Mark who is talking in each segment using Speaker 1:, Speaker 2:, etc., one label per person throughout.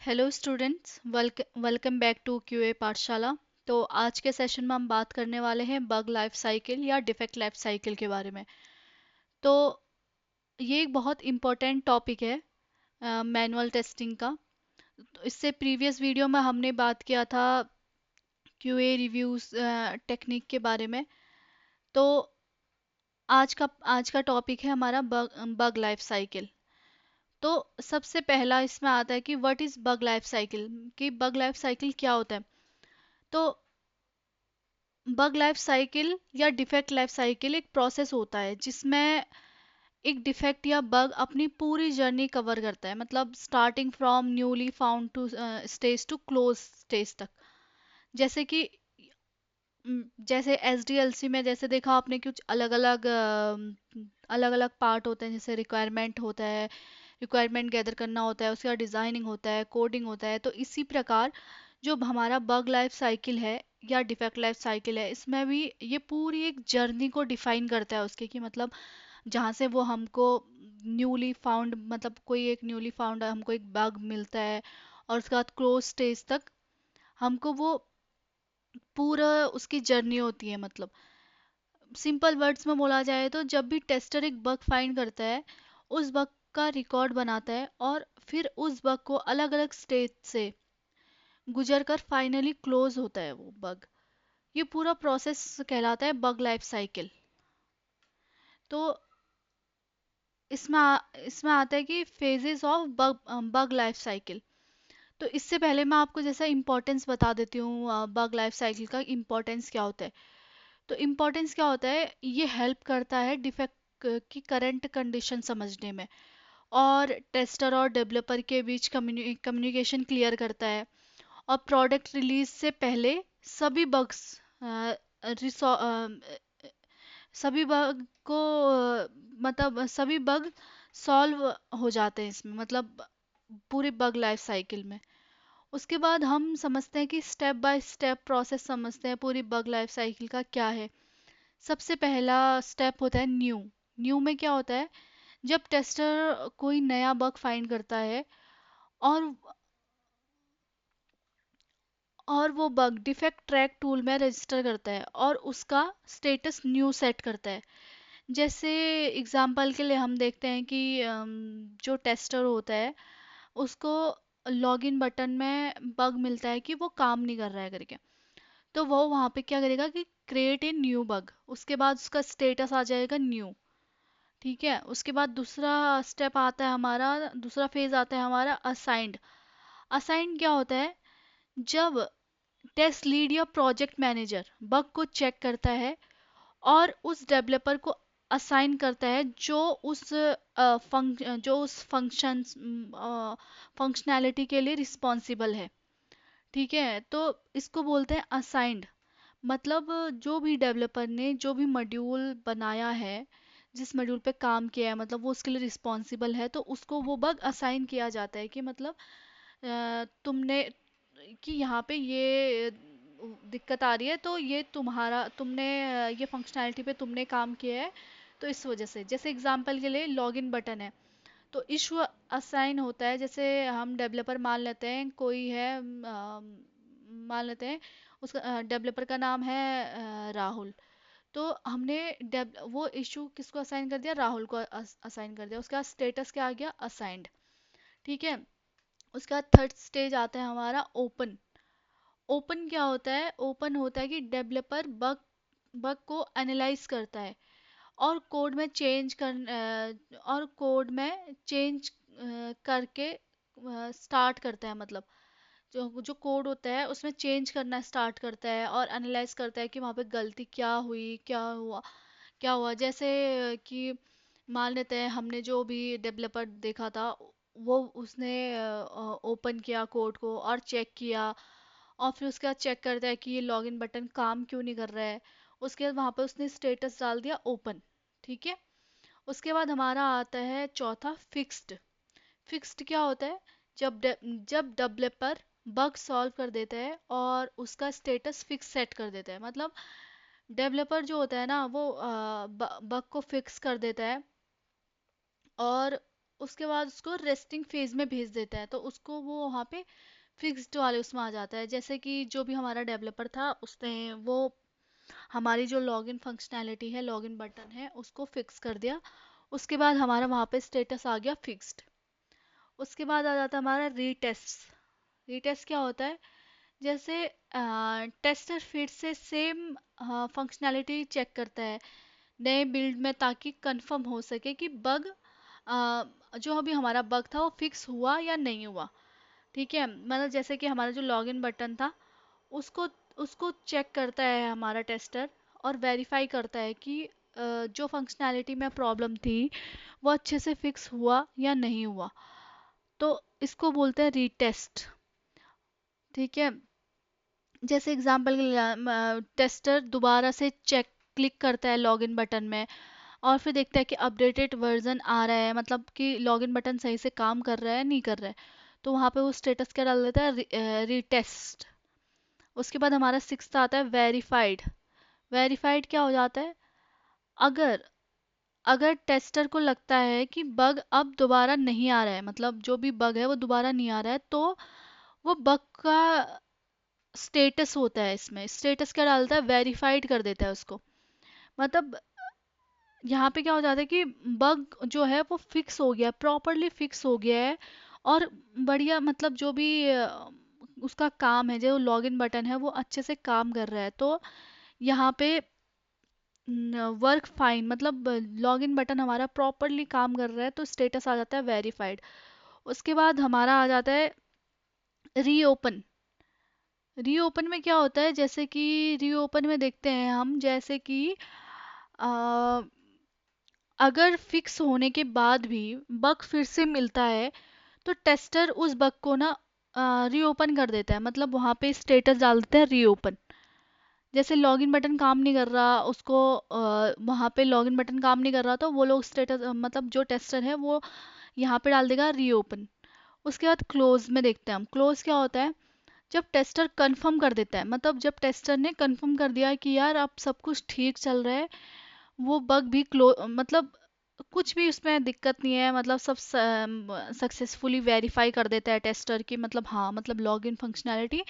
Speaker 1: Hello students, welcome back to QA Pathshala. तो आज के सेशन में हम बात करने वाले हैं बग लाइफ साइकिल या डिफेक्ट लाइफ साइकिल के बारे में। तो ये एक बहुत इम्पोर्टेंट टॉपिक है मैनुअल टेस्टिंग का। तो इससे प्रीवियस वीडियो में हमने बात किया था क्यूए रिव्यूज टेक्निक के बारे में। तो आज का टॉपिक है हमारा बग लाइफ साइकिल। तो सबसे पहला इसमें आता है कि what is bug life cycle, कि बग लाइफ साइकिल क्या होता है। तो बग लाइफ साइकिल या डिफेक्ट लाइफ साइकिल एक प्रोसेस होता है जिसमें एक डिफेक्ट या बग अपनी पूरी जर्नी कवर करता है, मतलब starting from newly found to stage to close stage तक। जैसे कि जैसे एसडीएलसी में जैसे देखा आपने, कुछ अलग अलग पार्ट होते हैं, जैसे रिक्वायरमेंट होता है, रिक्वायरमेंट गैदर करना होता है, उसके बाद डिज़ाइनिंग होता है, कोडिंग होता है। तो इसी प्रकार जो हमारा बग लाइफ साइकिल है या डिफेक्ट लाइफ साइकिल है, इसमें भी ये पूरी एक जर्नी को डिफाइन करता है उसके, कि मतलब जहाँ से वो हमको न्यूली फाउंड, मतलब कोई एक न्यूली फाउंड हमको एक बग मिलता है, और उसके बाद क्लोज स्टेज तक हमको वो पूरा उसकी जर्नी होती है। मतलब सिंपल वर्ड्स में बोला जाए तो जब भी टेस्टर एक बग फाइंड करता है, उस बग का रिकॉर्ड बनाता है और फिर उस बग को अलग अलग स्टेज से गुजर कर फाइनली क्लोज होता है वो बग। ये पूरा प्रोसेस कहलाता है बग लाइफ साइकिल। तो इसमें आता है कि phases of bug life cycle. तो इससे पहले मैं आपको जैसा इम्पोर्टेंस बता देती हूँ बग लाइफ साइकिल का इम्पोर्टेंस क्या होता है। तो इम्पोर्टेंस क्या होता है, ये हेल्प करता है डिफेक्ट की करंट कंडीशन समझने में, और टेस्टर और डेवलपर के बीच कम्युनिकेशन क्लियर करता है, और प्रोडक्ट रिलीज से पहले सभी बग्स सभी बग को मतलब सभी बग सॉल्व हो जाते हैं इसमें, मतलब पूरे बग लाइफ साइकिल में। उसके बाद हम समझते हैं कि स्टेप बाय स्टेप प्रोसेस समझते हैं पूरी बग लाइफ साइकिल का क्या है। सबसे पहला स्टेप होता है न्यू। न्यू में क्या होता है, जब टेस्टर कोई नया बग फाइंड करता है और वो बग डिफेक्ट ट्रैक टूल में रजिस्टर करता है और उसका स्टेटस न्यू सेट करता है। जैसे एग्जांपल के लिए हम देखते हैं कि जो टेस्टर होता है उसको लॉगिन बटन में बग मिलता है कि वो काम नहीं कर रहा है करके। तो वो वहाँ पे क्या करेगा कि क्रिएट ए न्यू बग, उसके बाद उसका स्टेटस आ जाएगा न्यू। ठीक है, उसके बाद दूसरा स्टेप आता है हमारा, दूसरा फेज आता है हमारा असाइंड। असाइंड क्या होता है, जब टेस्ट लीड या प्रोजेक्ट मैनेजर बग को चेक करता है और उस डेवलपर को असाइन करता है जो उस फंक्शनैलिटी के लिए रिस्पॉन्सिबल है। ठीक है, तो इसको बोलते हैं असाइंड। मतलब जो भी डेवलपर ने जो भी मॉड्यूल बनाया है, जिस मॉड्यूल पे काम किया है, मतलब वो उसके लिए रिस्पॉन्सिबल है, तो उसको वो बग असाइन किया जाता है कि मतलब तुमने, कि यहाँ पे ये दिक्कत आ रही है, तो ये तुमने ये फंक्शनैलिटी पे तुमने काम किया है, तो इस वजह से। जैसे एग्जांपल के लिए लॉगिन बटन है, तो इशू असाइन होता है। जैसे हम डेवलपर मान लेते हैं, कोई है मान लेते हैं उसका डेवलपर का नाम है राहुल। तो हमने वो इशू किसको असाइन कर दिया, राहुल को असाइन कर दिया, उसका स्टेटस क्या आ गया, असाइंड। ठीक है, उसके बाद थर्ड स्टेज आता है हमारा ओपन। ओपन क्या होता है, ओपन होता है कि डेवलपर बग बग को एनालाइज करता है और कोड में चेंज करके स्टार्ट करता है। मतलब जो जो कोड होता है उसमें चेंज करना स्टार्ट करता है और एनालाइज करता है कि वहाँ पे गलती क्या हुई, क्या हुआ। जैसे कि मान लेते हैं हमने जो भी डेवलपर देखा था, वो उसने ओपन किया कोड को और चेक किया, और फिर उसके बाद चेक करता है कि ये लॉगिन बटन काम क्यों नहीं कर रहा है। उसके बाद वहाँ पर उसने स्टेटस डाल दिया ओपन। ठीक है, उसके बाद हमारा आता है चौथा फिक्स्ड। फिक्स्ड क्या होता है, जब डेवलपर बग सॉल्व कर देता है और उसका स्टेटस फिक्स सेट कर देता है। मतलब डेवलपर जो होता है ना, वो बग को फिक्स कर देता है और उसके बाद उसको रेस्टिंग फेज में भेज देता है, तो उसको वो वहाँ पे फिक्स्ड वाले उसमें आ जाता है। जैसे कि जो भी हमारा डेवलपर था उसने वो हमारी जो लॉगिन फंक्शनैलिटी है, लॉगिन बटन है, उसको फिक्स कर दिया। उसके बाद हमारा वहाँ पे स्टेटस आ गया फिक्स्ड। उसके बाद आ जाता है हमारा रीटेस्ट। रीटेस्ट क्या होता है? जैसे टेस्टर फिर से सेम फंक्शनैलिटी चेक करता है नए बिल्ड में, ताकि कंफर्म हो सके कि बग जो अभी हमारा बग था वो फिक्स हुआ या नहीं हुआ। ठीक है, मतलब जैसे कि हमारा जो लॉगिन बटन था उसको उसको चेक करता है हमारा टेस्टर, और वेरीफाई करता है कि जो फंक्शनैलिटी में प्रॉब्लम थी वो अच्छे से फिक्स हुआ या नहीं हुआ। तो इसको बोलते हैं रीटेस्ट। ठीक है, जैसे एग्जांपल के लिए टेस्टर दोबारा से चेक क्लिक करता है लॉगिन बटन में, और फिर देखता है कि अपडेटेड वर्जन आ रहा है, मतलब कि लॉगिन बटन सही से काम कर रहा है नहीं कर रहा है, तो वहाँ पे वो स्टेटस क्या डाल देता है? रीटेस्ट। उसके बाद हमारा सिक्स्थ आता है वेरीफाइड। वेरीफाइड क्या हो जाता है? अगर अगर टेस्टर को लगता है कि बग अब दोबारा नहीं आ रहा है, मतलब जो भी बग है वो दोबारा नहीं आ रहा है, तो वो बग का स्टेटस होता है, इसमें स्टेटस क्या डालता है? वेरीफाइड कर देता है उसको। मतलब यहाँ पे क्या हो जाता है कि बग जो है वो फिक्स हो गया, प्रॉपरली फिक्स हो गया है, और बढ़िया, मतलब जो भी उसका काम है, जो लॉगिन बटन है वो अच्छे से काम कर रहा है। तो यहाँ पे वर्क फाइन, मतलब लॉगिन बटन हमारा प्रॉपरली काम कर रहा है, तो स्टेटस आ जाता है वेरीफाइड। उसके बाद हमारा आ जाता है रीओपन। रीओपन में क्या होता है? जैसे कि रीओपन में देखते हैं हम, जैसे कि अ, अगर फिक्स होने के बाद भी बग फिर से मिलता है, तो टेस्टर उस बग को ना रीओपन कर देता है, मतलब वहाँ पे स्टेटस डाल देता है रीओपन। जैसे लॉगिन बटन काम नहीं कर रहा उसको, वहाँ पे लॉगिन बटन काम नहीं कर रहा, तो वो लोग स्टेटस, मतलब जो टेस्टर है वो यहाँ पे डाल देगा रीओपन। उसके बाद क्लोज में देखते हैं हम, क्लोज क्या होता है? जब टेस्टर कंफर्म कर देता है, मतलब जब टेस्टर ने कंफर्म कर दिया कि यार अब सब कुछ ठीक चल रहा है, वो बग भी मतलब कुछ भी उसमें दिक्कत नहीं है, मतलब सब सक्सेसफुली वेरीफाई कर देता है टेस्टर की, मतलब हाँ, मतलब लॉगिन फंक्शनैलिटी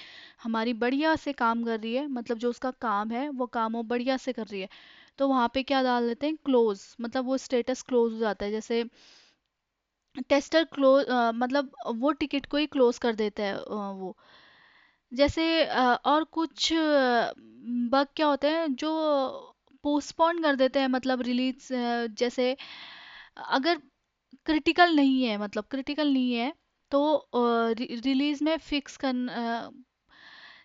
Speaker 1: हमारी बढ़िया से काम कर रही है, मतलब जो उसका काम है वो काम वो बढ़िया से कर रही है। तो वहाँ पे क्या डाल देते हैं? क्लोज, मतलब वो स्टेटस क्लोज हो जाता है। जैसे टेस्टर क्लोज, मतलब वो टिकट को ही क्लोज कर देता है वो। जैसे और कुछ बग क्या होते हैं जो पोस्टपोन कर देते हैं, मतलब रिलीज, जैसे अगर क्रिटिकल नहीं है, मतलब क्रिटिकल नहीं है, तो रिलीज में फिक्स कर,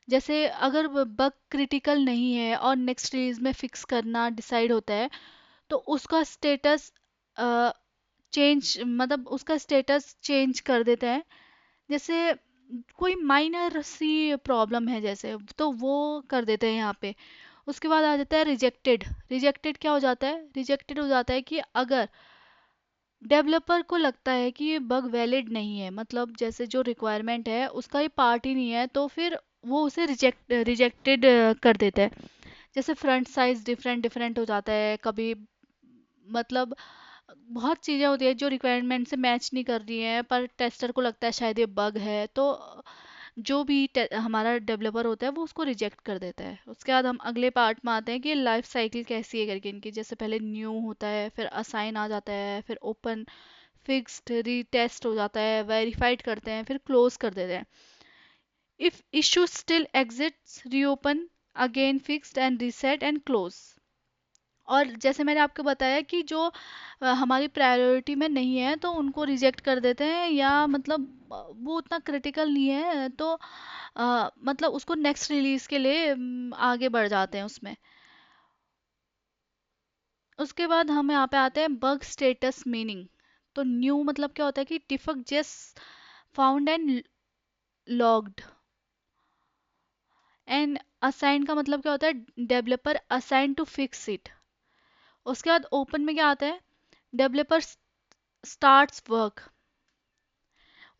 Speaker 1: जैसे अगर बग क्रिटिकल नहीं है और नेक्स्ट रिलीज में फिक्स करना डिसाइड होता है, तो उसका स्टेटस चेंज, मतलब उसका स्टेटस चेंज कर देते हैं। जैसे कोई माइनर सी प्रॉब्लम है जैसे, तो वो कर देते हैं यहाँ पे। उसके बाद आ जाता है रिजेक्टेड। रिजेक्टेड क्या हो जाता है? रिजेक्टेड हो जाता है कि अगर डेवलपर को लगता है कि ये बग वैलिड नहीं है, मतलब जैसे जो रिक्वायरमेंट है उसका ये पार्ट ही नहीं है, तो फिर वो उसे रिजेक्टेड कर देता है। जैसे फ्रंट साइज डिफरेंट डिफरेंट हो जाता है कभी, मतलब बहुत चीज़ें होती है जो रिक्वायरमेंट से मैच नहीं कर रही हैं, पर टेस्टर को लगता है शायद ये बग है, तो जो भी हमारा डेवलपर होता है वो उसको रिजेक्ट कर देता है। उसके बाद हम अगले पार्ट में आते हैं कि लाइफ साइकिल कैसी है करके इनकी। जैसे पहले न्यू होता है, फिर असाइन आ जाता है, फिर ओपन, फिक्स्ड, रीटेस्ट हो जाता है, वेरीफाइड करते हैं, फिर क्लोज कर देते हैं। If issue still exits, reopen, again fixed and reset and close. और जैसे मैंने आपको बताया कि जो हमारी प्रायोरिटी में नहीं है तो उनको रिजेक्ट कर देते हैं, या मतलब वो उतना क्रिटिकल नहीं है, तो मतलब उसको नेक्स्ट रिलीज के लिए आगे बढ़ जाते हैं उसमें। उसके बाद हम यहाँ पे आते हैं बग स्टेटस मीनिंग। तो न्यू मतलब क्या होता है कि default just found and logged. And assign का मतलब क्या होता है? Developer assign to fix it. उसके बाद ओपन में क्या आता है? Developer starts work.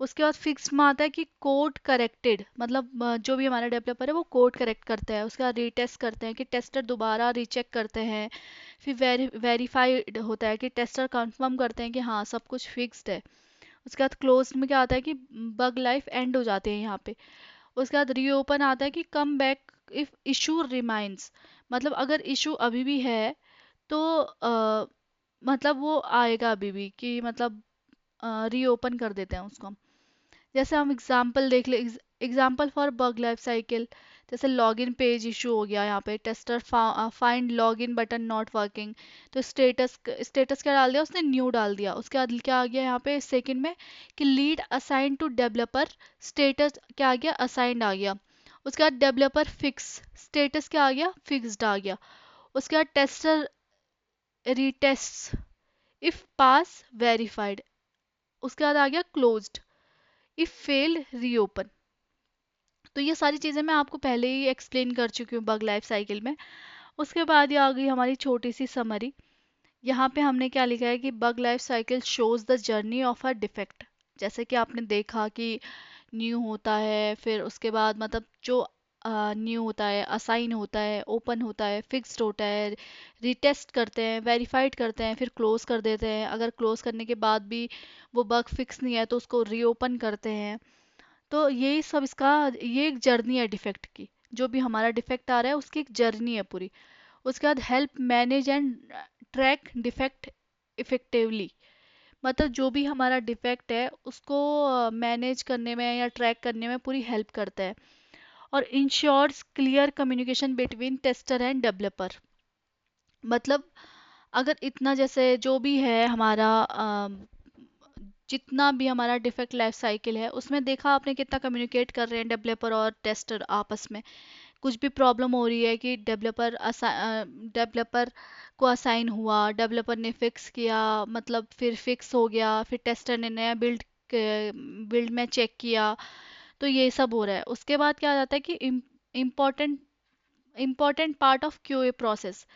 Speaker 1: उसके बाद फिक्स्ड में आता है कि कोड करेक्टेड, मतलब जो भी हमारा डेवलपर है वो कोड करेक्ट करता है। उसके बाद रीटेस्ट करते हैं कि टेस्टर दोबारा रीचेक करते हैं। फिर वेरीफाइड होता है कि टेस्टर कंफर्म करते हैं कि हाँ सब कुछ फिक्स्ड है। उसके बाद क्लोज में क्या आता है कि बग लाइफ एंड हो जाते हैं यहाँ पे। उसके बाद रीओपन आता है कि come back if issue remains, मतलब अगर इशू अभी भी है तो मतलब वो आएगा अभी भी, कि मतलब रीओपन कर देते हैं उसको हम। जैसे हम एग्जांपल देख ले, example for bug life cycle, जैसे लॉगिन पेज इशू हो गया, यहाँ पे tester find login button not working, तो स्टेटस स्टेटस क्या डाल दिया उसने, न्यू डाल दिया। उसके बाद क्या आ गया यहाँ पे सेकंड में कि lead assign to developer, status क्या आ गया, असाइंड आ गया। उसके बाद डेवलपर फिक्स, स्टेटस क्या आ गया, फिक्स्ड आ गया। उसके बाद tester retest, if pass verified. उसके बाद आ गया क्लोज्ड, इफ फेल्ड रीओपन। तो ये सारी चीज़ें मैं आपको पहले ही एक्सप्लेन कर चुकी हूँ बग लाइफ साइकिल में। उसके बाद ये आ गई हमारी छोटी सी समरी। यहाँ पे हमने क्या लिखा है कि bug life cycle shows the journey of a defect. जैसे कि आपने देखा कि न्यू होता है, फिर उसके बाद मतलब जो न्यू होता है, असाइन होता है, ओपन होता है, फिक्स्ड होता है, रिटेस्ट करते हैं, वेरीफाइड करते हैं, फिर क्लोज कर देते हैं। अगर क्लोज करने के बाद भी वो बग फिक्स नहीं है तो उसको रीओपन करते हैं। तो यही सब इसका, ये एक जर्नी है डिफेक्ट की। जो भी हमारा डिफेक्ट आ रहा है उसकी एक जर्नी है पूरी। उसके बाद help manage and track defect effectively, मतलब जो भी हमारा डिफेक्ट है उसको मैनेज करने में या ट्रैक करने में पूरी हेल्प करता है। और ensures clear communication between tester and developer, मतलब अगर इतना जैसे जो भी है हमारा जितना भी हमारा डिफेक्ट लाइफ साइकिल है उसमें देखा आपने कितना कम्युनिकेट कर रहे हैं डेवलपर और टेस्टर आपस में। कुछ भी प्रॉब्लम हो रही है कि डेवलपर को असाइन हुआ, डेवलपर ने फिक्स किया, मतलब फिर फिक्स हो गया, फिर टेस्टर ने नया बिल्ड में चेक किया, तो ये सब हो रहा है। उसके बाद क्या आ जाता है कि important important part of QA process.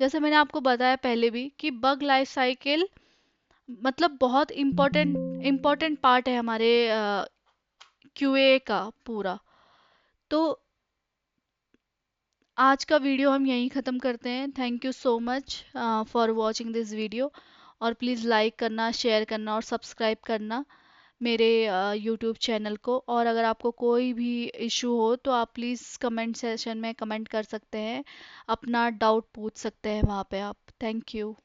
Speaker 1: जैसे मैंने आपको बताया पहले भी कि बग लाइफ साइकिल मतलब बहुत इम्पोर्टेंट इम्पोर्टेंट पार्ट है हमारे क्यूए का पूरा। तो आज का वीडियो हम यहीं ख़त्म करते हैं। Thank you so much for watching this video. और प्लीज़ लाइक करना, शेयर करना और सब्सक्राइब करना मेरे यूट्यूब चैनल को। और अगर आपको कोई भी इशू हो तो आप प्लीज़ कमेंट सेशन में कमेंट कर सकते हैं, अपना डाउट पूछ सकते हैं वहाँ पे आप। Thank you.